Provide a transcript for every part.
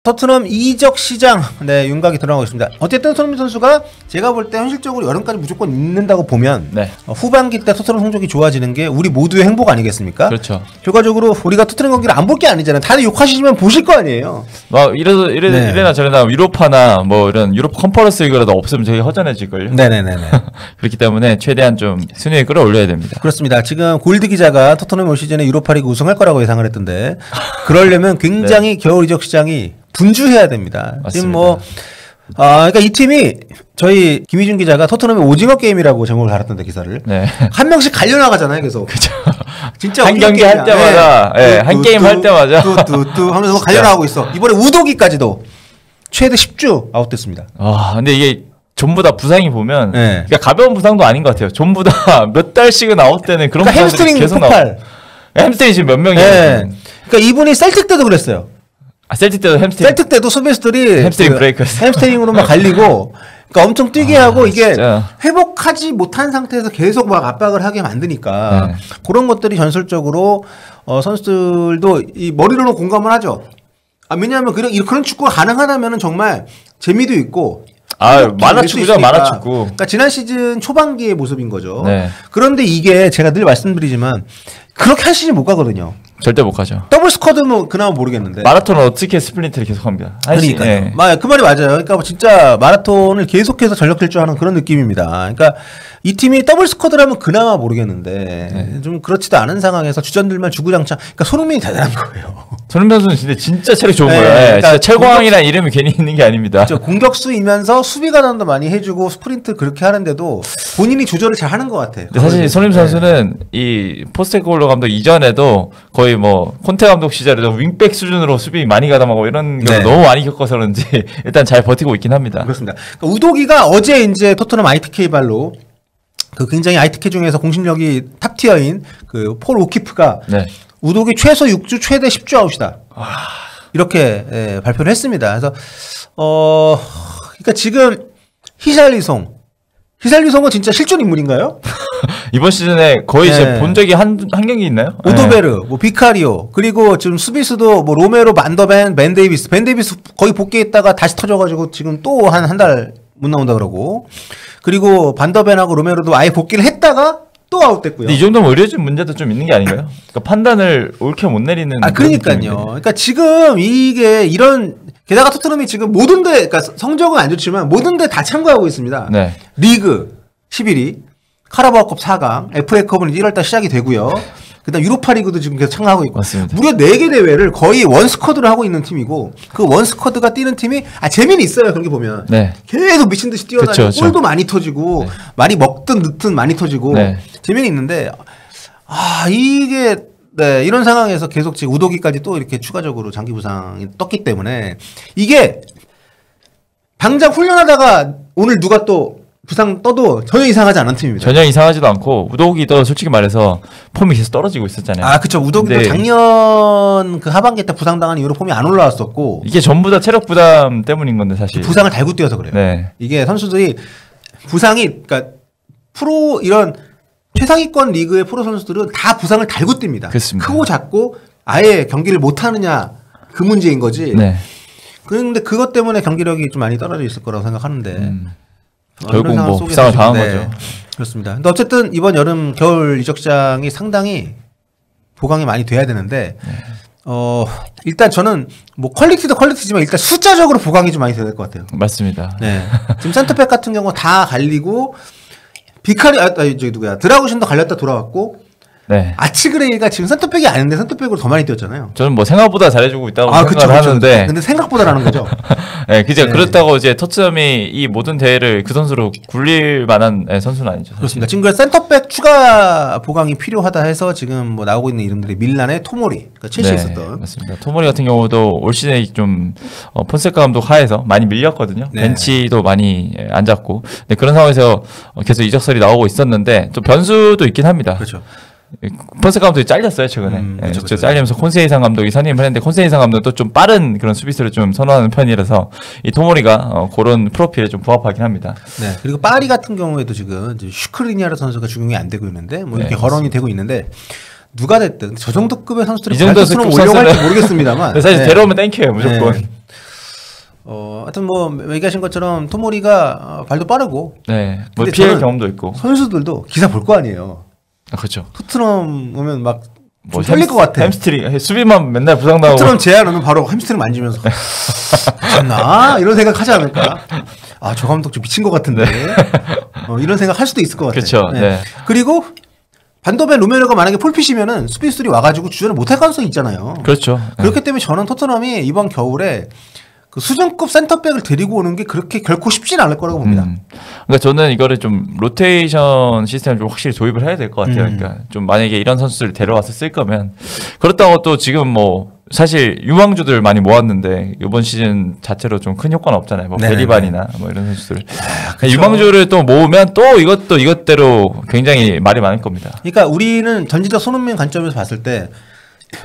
토트넘 이적 시장 네 윤곽이 드러나고 있습니다. 어쨌든 손흥민 선수가 제가 볼 때 현실적으로 여름까지 무조건 있는다고 보면 네. 후반기 때 토트넘 성적이 좋아지는 게 우리 모두의 행복 아니겠습니까? 그렇죠. 결과적으로 우리가 토트넘 경기를 안 볼 게 아니잖아요. 다들 욕하시지만 보실 거 아니에요. 막 이래나 저래나 유로파나 뭐 이런 유럽 컨퍼런스 리그라도 없으면 되게 허전해질걸요. 네네네네. 그렇기 때문에 최대한 좀 순위를 끌어올려야 됩니다. 그렇습니다. 지금 골드 기자가 토트넘 올 시즌에 유로파리그 우승할 거라고 예상을 했던데 그러려면 굉장히 네. 겨울 이적 시장이 분주해야 됩니다. 맞습니다. 지금 뭐 그러니까 이 팀이 저희 김희준 기자가 토트넘의 오징어 게임이라고 제목을 달았던데 기사를 네. 한 명씩 갈려 나가잖아요. 계속. 그죠. 진짜 한 경기 할 때마다, 네. 한 게임 할 때마다 뚜뚜뚜 하면서 갈려 나가고 있어. 이번에 우도기까지도 최대 10주 아웃됐습니다. 근데 이게 전부 다 부상이 보면 네. 그러니까 가벼운 부상도 아닌 것 같아요. 전부 다 몇 달씩은 아웃되는 그런 그러니까 햄스트링 계속 폭발. 햄스트링 지금 몇 명이에요? 네. 그러니까 이분이 셀틱 때도 그랬어요. 셀틱 때도 햄스트링. 셀틱 때도 수비수들이 햄스트링 브레이크였어요. 햄스트링으로만 갈리고 그러니까 엄청 뛰게 하고 이게 진짜. 회복하지 못한 상태에서 계속 막 압박을 하게 만드니까 네. 그런 것들이 전술적으로 선수들도 이 머리로는 공감을 하죠. 왜냐하면 그런 축구가 가능하다면은 정말 재미도 있고 만화축구죠, 만화축구. 그러니까 지난 시즌 초반기의 모습인 거죠. 네. 그런데 이게 제가 늘 말씀드리지만 그렇게 한 시즌 못 가거든요. 절대 못 가죠. 더블 스쿼드는 그나마 모르겠는데. 마라톤은 어떻게 스프린트를 계속합니다. 그러니까요. 그 말이 맞아요. 그러니까 진짜 마라톤을 계속해서 전력 질주하는 그런 느낌입니다. 그러니까 이 팀이 더블 스쿼드라면 그나마 모르겠는데 좀 그렇지도 않은 상황에서 주전들만 주구장창. 그러니까 손흥민이 대단한 거예요. 손흥민 선수는 진짜 체력 좋은 거예요. 그러니까 진짜 철광이라는 이름이 괜히 있는 게 아닙니다. 공격수이면서 수비 가담도 많이 해주고 스프린트 그렇게 하는데도 본인이 조절을 잘 하는 것 같아요. 근데 사실 손흥민 선수는 이 포스테코글로 감독 이전에도 거의 뭐 콘테 감독 시절에도 윙백 수준으로 수비 많이 가담하고 이런 경우 너무 많이 겪어서 그런지 일단 잘 버티고 있긴 합니다. 그렇습니다. 그러니까 우도기가 어제 이제 토트넘 ITK 발로 그 굉장히 ITK 중에서 공신력이 탑티어인 그 폴 오키프가 우도기 최소 6주 최대 10주 아웃이다. 이렇게 발표를 했습니다. 그래서 그러니까 지금 히샬리송은 진짜 실존 인물인가요? 이번 시즌에 거의 이제 본 적이 한 경기 있나요? 오도베르, 뭐 비카리오, 그리고 지금 수비수도 뭐 로메로, 반더벤, 벤 데이비스 거의 복귀했다가 다시 터져가지고 지금 또 한 달 못 나온다 그러고, 그리고 반더벤하고 로메로도 아예 복귀를 했다가 또 아웃됐고요. 이 정도면 의료진 문제도 좀 있는 게 아닌가요? 그러니까 판단을 옳게 못 내리는. 그러니까요. 그러니까 지금 이게 이런 게다가 토트넘이 지금 모든데, 그러니까 성적은 안 좋지만 모든데 다 참가하고 있습니다. 네. 리그 11위, 카라바오컵 4강, FA컵은 1월달 시작이 되고요. 그다음 유로파리그도 지금 계속 참가하고 있고, 맞습니다. 무려 4개 대회를 거의 원스쿼드로 하고 있는 팀이고, 그 원스쿼드가 뛰는 팀이 재미는 있어요. 그렇게 보면 계속 미친 듯이 뛰어다니고 그쵸. 골도 많이 터지고 많이 먹든 늦든 많이 터지고 재미는 있는데 이게 이런 상황에서 계속 지금 우도기까지 또 이렇게 추가적으로 장기 부상이 떴기 때문에 이게 당장 훈련하다가 오늘 누가 또 부상 떠도 전혀 이상하지 않은 팀입니다. 전혀 이상하지도 않고 우도기도 솔직히 말해서 폼이 계속 떨어지고 있었잖아요. 그쵸. 우도기도 작년 그 하반기 때 부상당한 이후로 폼이 안 올라왔었고 이게 전부 다 체력 부담 때문인 건데 사실 부상을 달고 뛰어서 그래요. 이게 선수들이 부상이 그러니까 프로 이런 최상위권 리그의 프로 선수들은 다 부상을 달고 뜁니다. 그렇습니다. 크고 작고 아예 경기를 못 하느냐 그 문제인 거지. 그런데 그것 때문에 경기력이 좀 많이 떨어져 있을 거라고 생각하는데 결국 뭐 부상을 당한 거죠. 그렇습니다. 근데 어쨌든 이번 여름 겨울 이적 시장이 상당히 보강이 많이 돼야 되는데 일단 저는 뭐 퀄리티도 퀄리티지만 일단 숫자적으로 보강이 좀 많이 돼야 될 것 같아요. 맞습니다. 지금 센터백 같은 경우 다 갈리고 저기 누구야 드라구신도 갈렸다 돌아왔고 아치그레이가 지금 센터백이 아닌데 센터백으로 더 많이 뛰었잖아요. 저는 뭐 생각보다 잘해주고 있다고 생각을 하는데 근데 생각보다라는 거죠. 그렇다고 이제 토트넘이 이 모든 대회를 그 선수로 굴릴 만한 선수는 아니죠. 사실. 그렇습니다. 지금 그 센터백 추가 보강이 필요하다 해서 지금 뭐 나오고 있는 이름들이 밀란의 토모리, 그러니까 첼시에 있었던. 맞습니다. 토모리 같은 경우도 올 시즌에 좀 폰세카 감독 하에서 많이 밀렸거든요. 벤치도 많이 앉았고, 그런 상황에서 계속 이적설이 나오고 있었는데 또 변수도 있긴 합니다. 그렇죠. 폰세카 감독이 잘렸어요 최근에. 그렇죠. 잘리면서 콘세이상 감독이 선임을 했는데 콘세이상 감독도 좀 빠른 그런 수비수를 좀 선호하는 편이라서 이 토모리가 그런 프로필에 좀 부합하긴 합니다. 그리고 파리 같은 경우에도 지금 슈크리니아르 선수가 적용이 안 되고 있는데 뭐 이렇게 거론이 되고 있는데 누가 됐든 저 정도 급의 선수들이 이 정도 올려갈지 모르겠습니다만 사실 데려오면 땡큐예요 무조건. 하여튼 뭐 얘기하신 것처럼 토모리가 발도 빠르고, 네, 뭐 피해 경험도 있고 선수들도 기사 볼 거 아니에요. 아, 그렇죠. 토트넘 오면 막 뭐 털릴 것 같아. 햄스트링 수비만 맨날 부상당하고. 토트넘 제안 오면 바로 햄스트링 만지면서 괜찮나 이런 생각 하지 않을까? 아, 저 감독 좀 미친 것 같은데. 이런 생각 할 수도 있을 것 같아요. 그렇죠. 네. 네. 그리고 반더벤 로메로가 만약에 풀핏이면은 수비수들이 와가지고 주전을 못할 가능성이 있잖아요. 그렇죠. 그렇기 때문에 저는 토트넘이 이번 겨울에 그 수준급 센터백을 데리고 오는 게 그렇게 결코 쉽진 않을 거라고 봅니다. 그러니까 저는 이거를 좀 로테이션 시스템을 좀 확실히 도입을 해야 될 것 같아요. 그러니까 좀 만약에 이런 선수들을 데려와서 쓸 거면 그렇다고 또 지금 뭐 사실 유망주들 많이 모았는데 이번 시즌 자체로 좀 큰 효과는 없잖아요. 뭐 베리반이나 뭐 이런 선수들. 유망주를 또 모으면 또 이것도 이것대로 굉장히 말이 많을 겁니다. 그러니까 우리는 전지적 손흥민 관점에서 봤을 때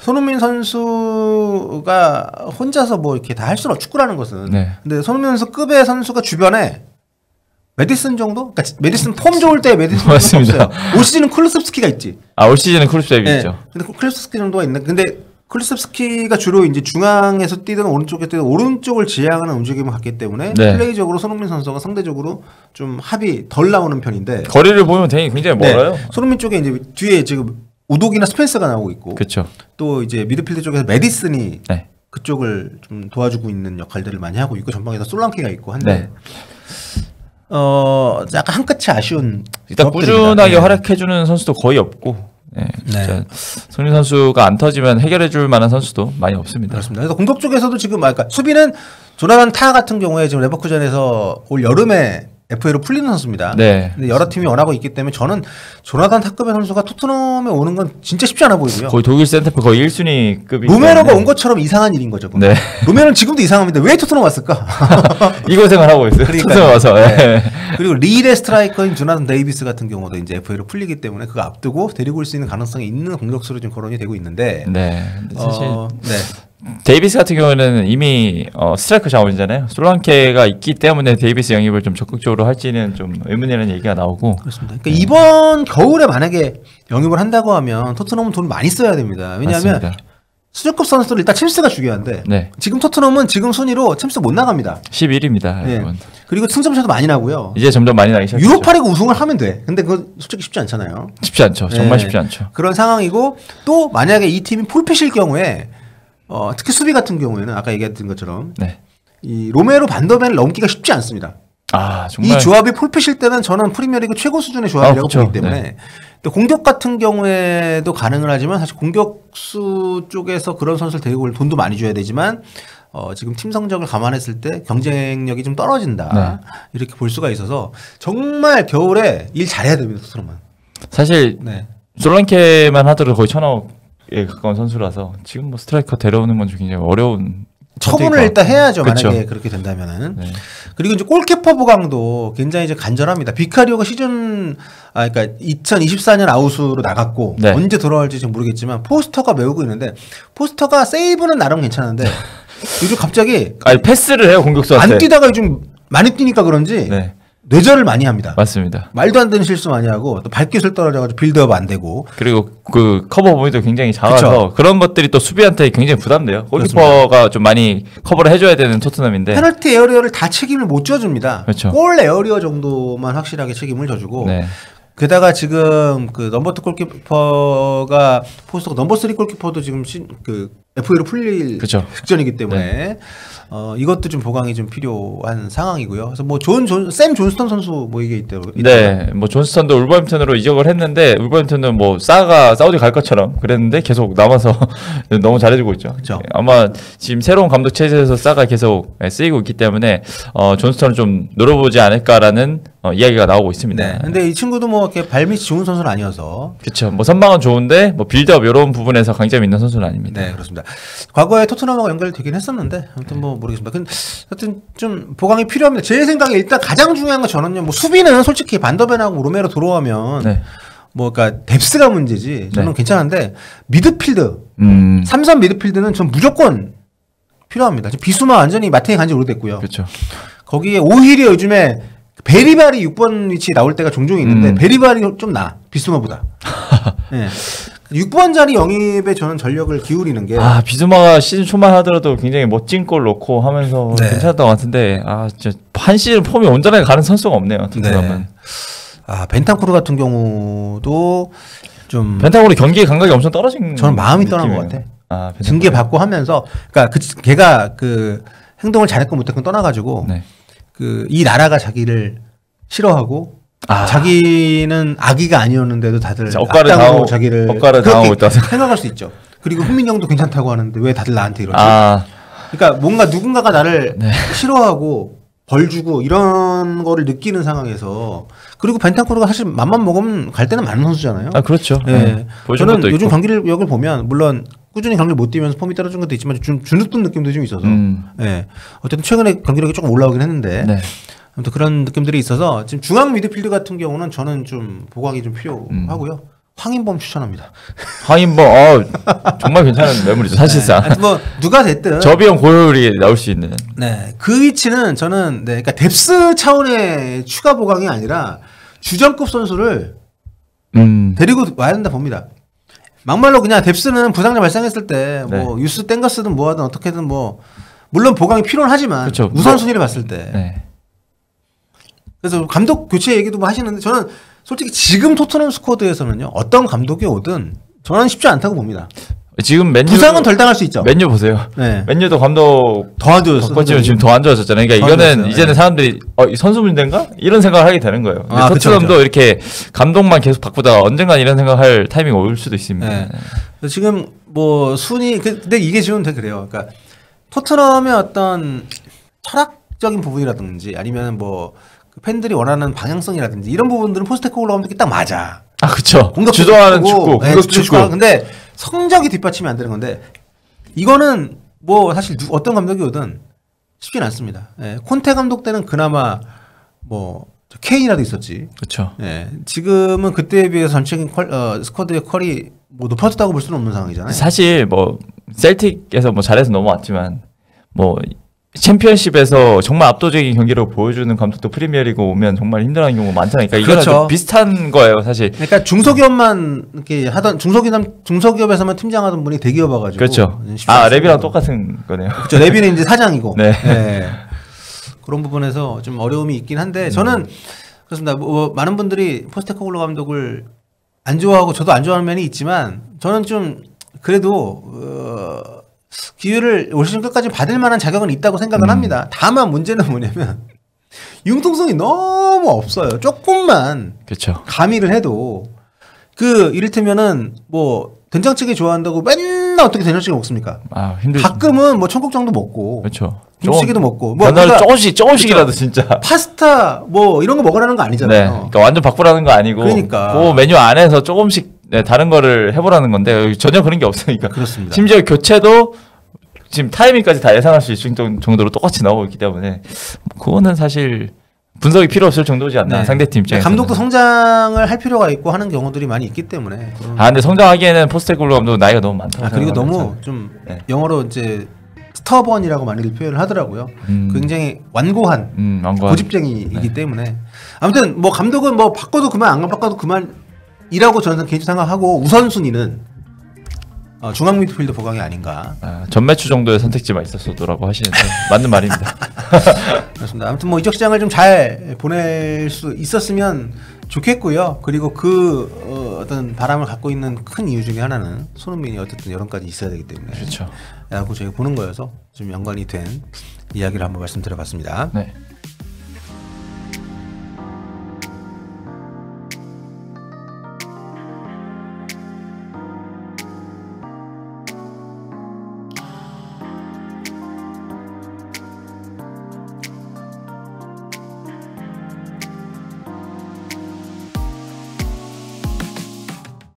손흥민 선수가 혼자서 뭐 이렇게 다 할 수는 없 축구라는 것은. 네. 근데 손흥민 선수 급의 선수가 주변에 메디슨 정도? 그러니까 메디슨 폼 좋을 때 메디슨 맞습니다. 없어요. 올 시즌은 쿨루셉스키가 있지. 올 시즌은 쿨루셉이 있죠. 근데 쿨루셉스키 정도가 있는. 근데 쿨루셉스키가 주로 이제 중앙에서 뛰든 오른쪽에 뛰든 오른쪽을 지향하는 움직임을 갖기 때문에 플레이적으로 손흥민 선수가 상대적으로 좀 합이 덜 나오는 편인데 거리를 보면 굉장히 멀어요. 손흥민 쪽에 이제 뒤에 지금 우독이나 스펜서가 나오고 있고, 그렇죠. 또 이제 미드필드 쪽에서 메디슨이 그쪽을 좀 도와주고 있는 역할들을 많이 하고 있고, 전방에서 솔랑케가 있고 한데 약간 한 끗이 아쉬운. 일단 꾸준하게 활약해주는 선수도 거의 없고, 진짜 손흥민 선수가 안 터지면 해결해줄 만한 선수도 많이 없습니다. 그렇습니다. 그래서 공격 쪽에서도 지금 그러니까 수비는 조나단 타 같은 경우에 지금 레버쿠젠에서 올 여름에 FA로 풀리는 선수입니다. 근데 여러 팀이 원하고 있기 때문에 저는 조나단 탑급의 선수가 토트넘에 오는 건 진짜 쉽지 않아 보이고요. 거의 독일 센터백 거의 1순위급이. 로메로가 온 것처럼 이상한 일인 거죠. 로메로는 지금도 이상합니다. 왜 토트넘 왔을까? 이 고생을 하고 있어요. 토트넘 와서. 그리고 릴의 스트라이커인 조나단 데이비스 같은 경우도 이제 FA로 풀리기 때문에 그거 앞두고 데리고 올 수 있는 가능성이 있는 공격수로 지금 거론이 되고 있는데. 사실 데이비스 같은 경우는 이미 스트라이커 자원이잖아요. 솔랑케가 있기 때문에 데이비스 영입을 좀 적극적으로 할지는 좀 의문이라는 얘기가 나오고. 그렇습니다. 그러니까 이번 겨울에 만약에 영입을 한다고 하면 토트넘은 돈 많이 써야 됩니다. 왜냐하면 맞습니다. 수준급 선수들 일단 챔스가 중요한데 지금 토트넘은 지금 순위로 챔스 못 나갑니다. 11위입니다. 그리고 승점차도 많이 나고요. 이제 점점 많이 나기 시작했죠. 유로파리그 우승을 하면 돼. 근데 그건 솔직히 쉽지 않잖아요. 쉽지 않죠. 정말 쉽지 않죠. 그런 상황이고 또 만약에 이 팀이 풀핏일 경우에 특히 수비 같은 경우에는 아까 얘기했던 것처럼 이 로메로 반더벤을 넘기가 쉽지 않습니다. 정말 이 조합이 풀핏일 때는 저는 프리미어리그 최고 수준의 조합이라고 보기 때문에 또 공격 같은 경우에도 가능을 하지만 사실 공격수 쪽에서 그런 선수를 데리고 올 돈도 많이 줘야 되지만 지금 팀 성적을 감안했을 때 경쟁력이 좀 떨어진다 이렇게 볼 수가 있어서 정말 겨울에 일 잘해야 됩니다. 토트넘은 사실 솔랑케만 하더라도 거의 1,000억에 가까운 선수라서 지금 뭐 스트라이커 데려오는 건 굉장히 어려운. 처분을 일단 해야죠. 만약에 그렇게 된다면은. 그리고 이제 골키퍼 보강도 굉장히 이제 간절합니다. 비카리오가 그러니까 2024년 아웃으로 나갔고 언제 돌아올지 지금 모르겠지만 포스터가 메우고 있는데 포스터가 세이브는 나름 괜찮은데 요즘 갑자기 패스를 해요 공격수한테. 안 뛰다가 요즘 많이 뛰니까 그런지 뇌절을 많이 합니다. 맞습니다. 말도 안 되는 실수 많이 하고 또 발기술 떨어져가지고 빌드업 안 되고 그리고 그 커버 범위도 굉장히 작아서 그런 것들이 또 수비한테 굉장히 부담돼요. 골키퍼가 좀 많이 커버를 해줘야 되는 토트넘인데 페널티 에어리어를 다 책임을 못 져줍니다. 골 에어리어 정도만 확실하게 책임을 져주고 게다가 지금 그 넘버 2 골키퍼가 포스터가 넘버 3 골키퍼도 지금 그 FA로 풀릴 직전이기 때문에 이것도 좀 보강이 좀 필요한 상황이고요. 그래서 뭐 샘 존스턴 선수 뭐 이게 있대요. 뭐 존스턴도 울버햄튼으로 이적을 했는데 울버햄튼은 뭐 사가 사우디 갈 것처럼 그랬는데 계속 남아서 너무 잘해주고 있죠. 아마 지금 새로운 감독 체제에서 사가 계속 쓰이고 있기 때문에 존스턴을 좀 노려보지 않을까라는 이야기가 나오고 있습니다. 근데 이 친구도 뭐 이렇게 발밑이 좋은 선수는 아니어서. 뭐 선방은 좋은데 뭐 빌드업 이런 부분에서 강점이 있는 선수는 아닙니다. 그렇습니다. 과거에 토트넘하고 연결되긴 했었는데 아무튼 뭐 모르겠습니다. 근데 하여튼 좀 보강이 필요합니다. 제 생각에 일단 가장 중요한 건 저는요. 뭐 수비는 솔직히 반더벤하고 로메로 들어오면 뭐 그러니까 뎁스가 문제지. 저는 괜찮은데 미드필드, 삼선 미드필드는 전 무조건 필요합니다. 지금 비수마 완전히 마탱이 간지 오래됐고요. 거기에 오히려 요즘에 베리바리 6번 위치 나올 때가 종종 있는데 베리바리 좀 나 비스마보다. 6번 자리 영입에 저는 전력을 기울이는 게 비수마가 시즌 초만 하더라도 굉장히 멋진 골 넣고 하면서 괜찮았던 것 같은데 진짜 한 시즌 폼이 온전하게 가는 선수가 없네요. 토트넘은. 벤탄쿠르 같은 경우도 좀 벤탄쿠르 경기의 감각이 엄청 떨어진. 저는 마음이 떠난 것 같아. 징계 받고 하면서 그러니까 걔가 그 행동을 잘했건 못했건 떠나가지고 이 나라가 자기를 싫어하고 자기는 아기가 아니었는데도 다들 억가를 당하고 자기를 억가를 당하고 있다 생각할 수 있죠. 그리고 훈민경도 괜찮다고 하는데 왜 다들 나한테 이러지? 그러니까 뭔가 누군가가 나를 싫어하고 벌 주고 이런 거를 느끼는 상황에서 그리고 벤탄쿠르가 사실 맘만 먹으면 갈 때는 많은 선수잖아요. 그렇죠. 저는 요즘 경기력을 보면 물론 꾸준히 경기를 못 뛰면서 폼이 떨어진 것도 있지만 주눅든 느낌도 좀 있어서 어쨌든 최근에 경기력이 조금 올라오긴 했는데 아무튼 그런 느낌들이 있어서 지금 중앙 미드필드 같은 경우는 저는 좀 보강이 좀 필요하고요. 황인범 추천합니다. 황인범 정말 괜찮은 매물이죠 사실상. 뭐 누가 됐든 저비용 고효율이 나올 수 있는. 그 위치는 저는 그러니까 뎁스 차원의 추가 보강이 아니라 주전급 선수를 데리고 와야 된다 봅니다. 막말로 그냥 뎁스는 부상자 발생했을 때 뭐 유스 땡거스든 뭐하든 어떻게든 뭐 물론 보강이 필요는 하지만 그렇죠. 우선순위를 봤을 때 그래서 감독 교체 얘기도 뭐 하시는데 저는 솔직히 지금 토트넘 스쿼드에서는요 어떤 감독이 오든 저는 쉽지 않다고 봅니다. 지금 맨유 부상은 덜 당할 수 있죠. 맨유 보세요. 맨유도 감독 더 안 좋아졌어. 바꿔지면 지금 더 안 좋아졌잖아요. 그러니까 이거는 이제는 사람들이 선수 문제인가 이런 생각을 하게 되는 거예요. 토트넘도 그쵸. 이렇게 감독만 계속 바꾸다가 언젠간 이런 생각할 타이밍이 올 수도 있습니다. 지금 뭐 순위 근데 이게 지금 되게 그래요. 그러니까 토트넘의 어떤 철학적인 부분이라든지 아니면 뭐 팬들이 원하는 방향성이라든지 이런 부분들은 포스테코글루 감독이 딱 맞아. 그렇죠. 주도하는 축구, 공격 축구. 근데 성적이 뒷받침이 안 되는 건데 이거는 뭐 사실 어떤 감독이 오든 쉽진 않습니다. 콘테 감독 때는 그나마 뭐 케인이라도 있었지. 그렇죠. 지금은 그때에 비해서 전체적인 스쿼드의 퀄이 뭐 높아졌다고 볼 수는 없는 상황이잖아요. 사실 뭐 셀틱에서 뭐 잘해서 넘어왔지만 뭐 챔피언십에서 정말 압도적인 경기를 보여주는 감독도 프리미어리그 오면 정말 힘들어하는 경우가 많잖아요. 그러니까 이거는 좀 비슷한 거예요, 사실. 그러니까 중소기업만 이렇게 하던 중소기업에서만 팀장하던 분이 대기업 와가지고. 그렇죠. 랩이랑 똑같은 거네요. 그렇죠. 랩이는 이제 사장이고. 그런 부분에서 좀 어려움이 있긴 한데 저는 그렇습니다. 뭐 많은 분들이 포스테코글루 감독을 안 좋아하고 저도 안 좋아하는 면이 있지만 저는 좀 그래도 기회를 올 시즌 끝까지 받을 만한 자격은 있다고 생각을 합니다. 다만 문제는 뭐냐면 융통성이 너무 없어요. 조금만 그쵸. 가미를 해도 이를테면은 뭐 된장찌개 좋아한다고 맨날 어떻게 된장찌개 먹습니까? 힘들죠. 가끔은 뭐 청국장도 먹고 그렇죠. 김치찌개도 먹고 뭐 변화를 조금씩이라도 진짜 파스타 뭐 이런 거 먹으라는 거 아니잖아요. 그러니까 완전 바꾸라는 거 아니고 그러니까 그 메뉴 안에서 조금씩 다른 거를 해보라는 건데 전혀 그런 게 없으니까. 그렇습니다. 심지어 교체도 지금 타이밍까지 다 예상할 수 있을 정도로 똑같이 나오고 있기 때문에 그거는 사실 분석이 필요 없을 정도지 않나. 상대팀 입장에서 감독도 성장을 할 필요가 있고 하는 경우들이 많이 있기 때문에 근데 성장하기에는 포스테코글루 감독 나이가 너무 많다. 그리고 너무 좀 영어로 이제 스터번이라고 많이들 표현을 하더라고요. 굉장히 완고한 고집쟁이이기 때문에 아무튼 뭐 감독은 뭐 바꿔도 그만 안 바꿔도 그만이라고 저는 개인적으로 생각하고 우선순위는 중앙 미드필더 보강이 아닌가. 전매추 정도의 선택지만 있었어도라고 하시는데 맞는 말입니다. 그렇습니다. 아무튼 뭐 이적 시장을 좀 잘 보낼 수 있었으면 좋겠고요. 그리고 어떤 바람을 갖고 있는 큰 이유 중에 하나는 손흥민이 어쨌든 여론까지 있어야 되기 때문에 그렇죠. 라고 저희가 보는 거여서 좀 연관이 된 이야기를 한번 말씀드려봤습니다. 네.